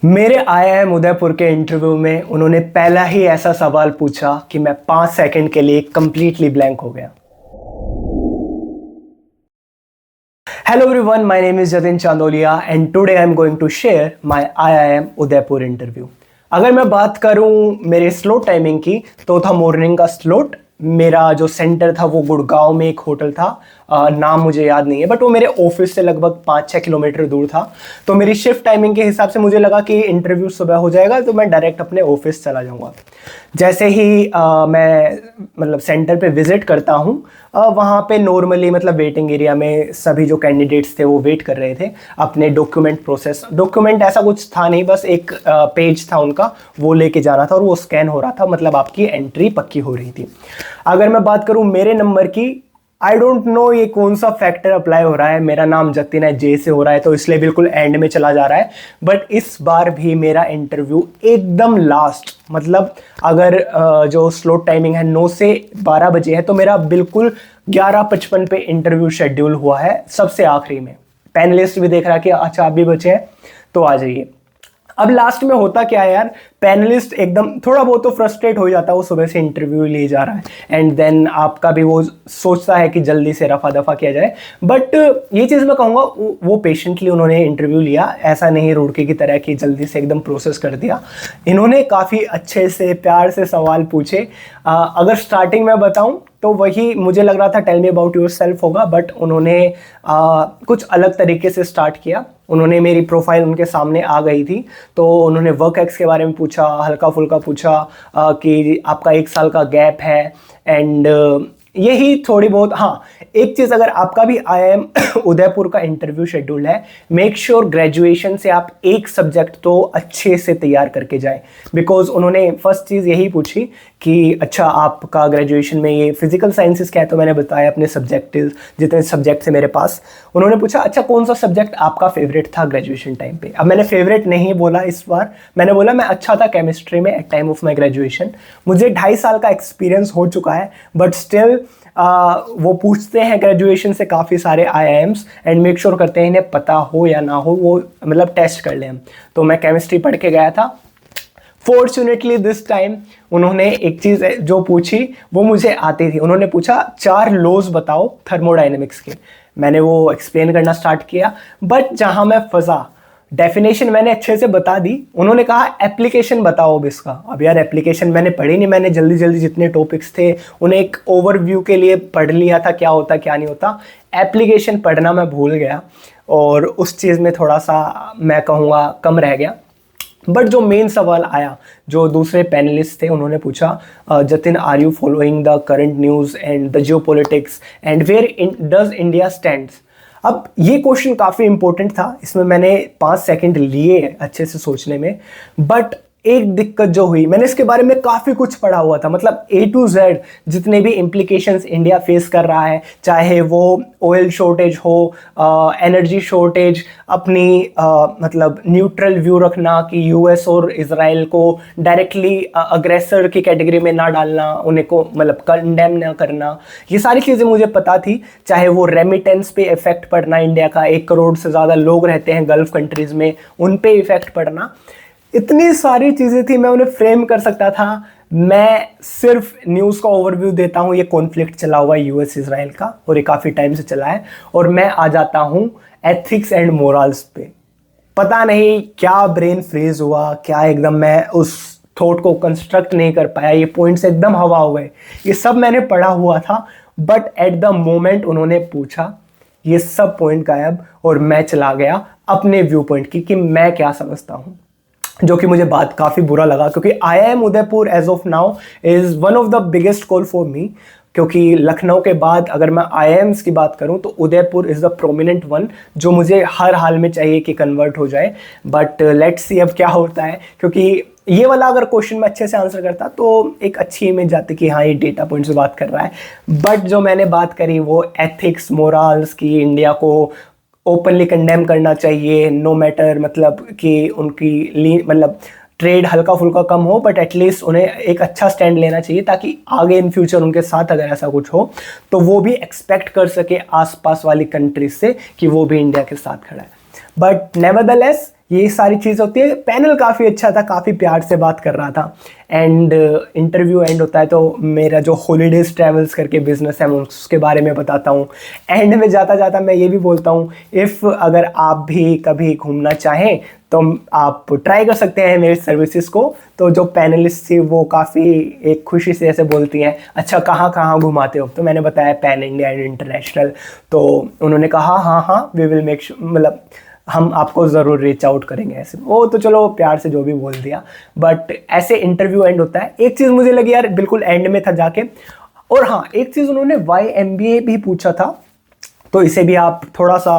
मेरे आईआईएम उदयपुर के इंटरव्यू में उन्होंने पहला ही ऐसा सवाल पूछा कि मैं 5 सेकंड के लिए कंप्लीटली ब्लैंक हो गया। Hello everyone, my name is Jatin Chandolia and today I am going to share my IIM Udaipur interview. अगर मैं बात करूं मेरे स्लॉट टाइमिंग की तो था मॉर्निंग का स्लॉट। मेरा जो सेंटर था वो गुड़गांव में एक होटल था, नाम मुझे याद नहीं है, बट वो मेरे ऑफिस से लगभग 5-6 किलोमीटर दूर था। तो मेरी शिफ्ट टाइमिंग के हिसाब से मुझे लगा कि इंटरव्यू सुबह हो जाएगा तो मैं डायरेक्ट अपने ऑफिस चला जाऊंगा। जैसे ही मैं मतलब सेंटर पे विजिट करता हूँ, वहाँ पे नॉर्मली मतलब वेटिंग एरिया में सभी जो कैंडिडेट्स थे वो वेट कर रहे थे अपने डॉक्यूमेंट ऐसा कुछ था नहीं, बस एक पेज था उनका, वो लेके जाना था और वो स्कैन हो रहा था, मतलब आपकी एंट्री पक्की हो रही थी। अगर मैं बात करूं मेरे नंबर की, आई डोंट नो ये कौन सा फैक्टर अप्लाई हो रहा है, मेरा नाम जतिन है, जे से हो रहा है तो इसलिए बिल्कुल एंड में चला जा रहा है। बट इस बार भी मेरा इंटरव्यू एकदम लास्ट, मतलब अगर जो स्लॉट टाइमिंग है 9 से 12 बजे है तो मेरा बिल्कुल 11:55 पे इंटरव्यू शेड्यूल हुआ है, सबसे आखिरी में। पैनलिस्ट भी देख रहा है कि अच्छा आप भी बचे हैं तो आ जाइए। अब लास्ट में होता क्या है यार, पैनलिस्ट एकदम थोड़ा बहुत तो फ्रस्ट्रेट हो जाता है, वो सुबह से इंटरव्यू ले जा रहा है एंड देन आपका भी वो सोचता है कि जल्दी से रफा दफा किया जाए। बट ये चीज़ मैं कहूँगा वो पेशेंटली उन्होंने इंटरव्यू लिया, ऐसा नहीं रुड़की की तरह कि जल्दी से एकदम प्रोसेस कर दिया। इन्होंने काफ़ी अच्छे से प्यार से सवाल पूछे। अगर स्टार्टिंग में बताऊँ तो वही मुझे लग रहा था tell me about yourself होगा, बट उन्होंने कुछ अलग तरीके से स्टार्ट किया। उन्होंने मेरी प्रोफाइल उनके सामने आ गई थी तो उन्होंने वर्क एक्स के बारे में पूछा, हल्का फुल्का पूछा कि आपका 1 साल का गैप है एंड यही थोड़ी बहुत। हाँ, एक चीज़, अगर आपका भी आईआईएम उदयपुर का इंटरव्यू शेड्यूल है, मेक श्योर ग्रेजुएशन से आप एक सब्जेक्ट तो अच्छे से तैयार करके जाए। बिकॉज उन्होंने फर्स्ट चीज़ यही पूछी कि अच्छा आपका ग्रेजुएशन में ये फिजिकल साइंसेस क्या है, तो मैंने बताया अपने सब्जेक्टिव जितने सब्जेक्ट थे मेरे पास। उन्होंने पूछा अच्छा कौन सा सब्जेक्ट आपका फेवरेट था ग्रेजुएशन टाइम पे। अब मैंने फेवरेट नहीं बोला इस बार, मैंने बोला मैं अच्छा था केमिस्ट्री में at time of my graduation. मुझे 2.5 साल का एक्सपीरियंस हो चुका है, बट स्टिल वो पूछते हैं ग्रेजुएशन से काफ़ी सारे आईआईएम्स एंड मेक श्योर करते हैं इन्हें पता हो या ना हो, वो मतलब टेस्ट कर लें हम। तो मैं केमिस्ट्री पढ़ के गया था। फॉर्चुनेटली दिस टाइम उन्होंने एक चीज़ जो पूछी वो मुझे आती थी। उन्होंने पूछा 4 लॉज बताओ थर्मोडाइनमिक्स के। मैंने वो एक्सप्लेन करना स्टार्ट किया, बट जहाँ मैं फंसा, डेफिनेशन मैंने अच्छे से बता दी, उन्होंने कहा एप्लीकेशन बताओ अब इसका। अब यार एप्लीकेशन मैंने पढ़ी नहीं, मैंने जल्दी जल्दी जितने टॉपिक्स थे उन्हें एक ओवरव्यू के लिए पढ़ लिया था, क्या होता क्या नहीं होता। एप्लीकेशन पढ़ना मैं भूल गया और उस चीज़ में थोड़ा सा मैं कहूँगा कम रह गया। बट जो मेन सवाल आया, जो दूसरे पैनलिस्ट थे उन्होंने पूछा Jatin are you following the current news and the geopolitics and where does India stands. अब ये क्वेश्चन काफ़ी इंपॉर्टेंट था, इसमें मैंने 5 सेकंड लिए अच्छे से सोचने में। बट एक दिक्कत जो हुई, मैंने इसके बारे में काफ़ी कुछ पढ़ा हुआ था, मतलब A to Z जितने भी इम्प्लीकेशंस इंडिया फेस कर रहा है, चाहे वो ऑयल शॉर्टेज हो, एनर्जी शॉर्टेज, अपनी मतलब न्यूट्रल व्यू रखना कि यूएस और इजराइल को डायरेक्टली अग्रेसर की कैटेगरी में ना डालना, उन्हें को मतलब कंडेम ना करना, ये सारी चीज़ें मुझे पता थी। चाहे वो रेमिटेंस पे इफेक्ट पड़ना, इंडिया का 1 करोड़ से ज़्यादा लोग रहते हैं गल्फ कंट्रीज़ में, उन पे इफेक्ट पड़ना, इतनी सारी चीज़ें थी मैं उन्हें फ्रेम कर सकता था। मैं सिर्फ न्यूज़ का ओवरव्यू देता हूँ, ये कॉन्फ्लिक्ट चला हुआ है यूएस इजराइल का और ये काफ़ी टाइम से चला है, और मैं आ जाता हूँ एथिक्स एंड मोरल्स पे। पता नहीं क्या ब्रेन फ्रीज हुआ, क्या एकदम मैं उस थॉट को कंस्ट्रक्ट नहीं कर पाया, ये पॉइंट्स एकदम हवा हो गए। ये सब मैंने पढ़ा हुआ था, बट एट द मोमेंट उन्होंने पूछा ये सब पॉइंट गायब और मैं चला गया अपने व्यू पॉइंट की कि मैं क्या समझता हूँ, जो कि मुझे बात काफ़ी बुरा लगा। क्योंकि IIM Udaipur as of now is one of the biggest call for me, क्योंकि लखनऊ के बाद अगर मैं आईआईएम्स की बात करूं तो Udaipur is the prominent one, जो मुझे हर हाल में चाहिए कि कन्वर्ट हो जाए। बट लेट्स सी अब क्या होता है, क्योंकि ये वाला अगर क्वेश्चन मैं अच्छे से आंसर करता तो एक अच्छी इमेज जाती कि हाँ ये डेटा पॉइंट से बात कर रहा है। बट जो मैंने बात करी वो एथिक्स मोरल्स की, इंडिया को ओपनली कंडेम करना चाहिए, नो मैटर मतलब कि उनकी मतलब ट्रेड हल्का फुल्का कम हो, बट एटलीस्ट उन्हें एक अच्छा स्टैंड लेना चाहिए ताकि आगे इन फ्यूचर उनके साथ अगर ऐसा कुछ हो तो वो भी एक्सपेक्ट कर सके आसपास वाली कंट्रीज से कि वो भी इंडिया के साथ खड़ा है। बट नेवरदलेस ये सारी चीज़ होती है। पैनल काफ़ी अच्छा था, काफ़ी प्यार से बात कर रहा था। एंड इंटरव्यू एंड होता है तो मेरा जो हॉलीडेज ट्रैवल्स करके बिजनेस है मैं उसके बारे में बताता हूँ। एंड में जाता जाता मैं ये भी बोलता हूँ, इफ़ अगर आप भी कभी घूमना चाहें तो आप ट्राई कर सकते हैं मेरी सर्विसेज को। तो जो पैनलिस्ट थी वो काफ़ी एक खुशी से ऐसे बोलती हैं, अच्छा कहाँ कहाँ घुमाते हो? तो मैंने बताया पैन इंडिया एंड इंटरनेशनल। तो उन्होंने कहा हाँ हाँ वी विल मेक श्योर, मतलब हम आपको ज़रूर रीच आउट करेंगे। ऐसे वो तो चलो प्यार से जो भी बोल दिया, बट ऐसे इंटरव्यू एंड होता है। एक चीज़ मुझे लगी यार बिल्कुल एंड में था जाके, और हाँ एक चीज़ उन्होंने YMBA भी पूछा था, तो इसे भी आप थोड़ा सा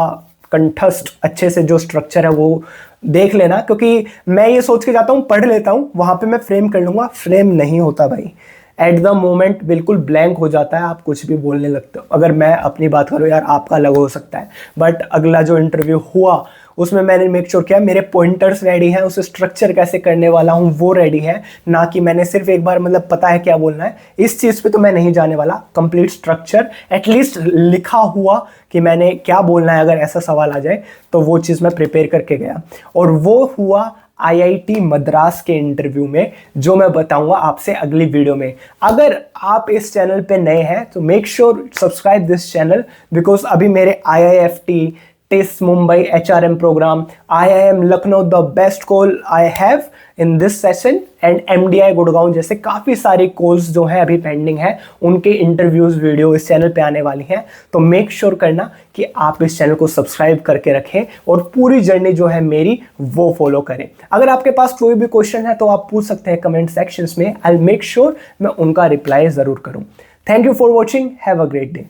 कंठस्थ अच्छे से जो स्ट्रक्चर है वो देख लेना, क्योंकि मैं ये सोच के जाता हूँ पढ़ लेता हूँ, वहाँ पे मैं फ्रेम कर लूँगा, फ्रेम नहीं होता भाई। एट द मोमेंट बिल्कुल ब्लैंक हो जाता है, आप कुछ भी बोलने लगते हो। अगर मैं अपनी बात करूँ यार, आपका अलग हो सकता है, बट अगला जो इंटरव्यू हुआ उसमें मैंने मेक श्योर किया मेरे पॉइंटर्स रेडी हैं, उस स्ट्रक्चर कैसे करने वाला हूँ वो रेडी है, ना कि मैंने सिर्फ एक बार मतलब पता है क्या बोलना है, इस चीज़ पे तो मैं नहीं जाने वाला। कंप्लीट स्ट्रक्चर एटलीस्ट लिखा हुआ कि मैंने क्या बोलना है अगर ऐसा सवाल आ जाए, तो वो चीज़ मैं प्रिपेयर करके गया। और वो हुआ IIT मद्रास के इंटरव्यू में, जो मैं बताऊंगा आपसे अगली वीडियो में। अगर आप इस चैनल पे नए हैं तो make sure subscribe this channel, because अभी मेरे IIFT, TISS Mumbai HRM programme, IIM Lucknow the best call I have in this session, and MDI Gurgaon जैसे काफ़ी सारी कोर्स जो हैं अभी पेंडिंग है, उनके इंटरव्यूज़ वीडियो इस चैनल पे आने वाली हैं। तो मेक श्योर करना कि आप इस चैनल को सब्सक्राइब करके रखें और पूरी जर्नी जो है मेरी वो फॉलो करें। अगर आपके पास कोई भी क्वेश्चन है तो आप पूछ सकते हैं कमेंट सेक्शंस में, आई विल मेक श्योर मैं उनका रिप्लाई ज़रूर करूँ। Thank you for watching, have a great day.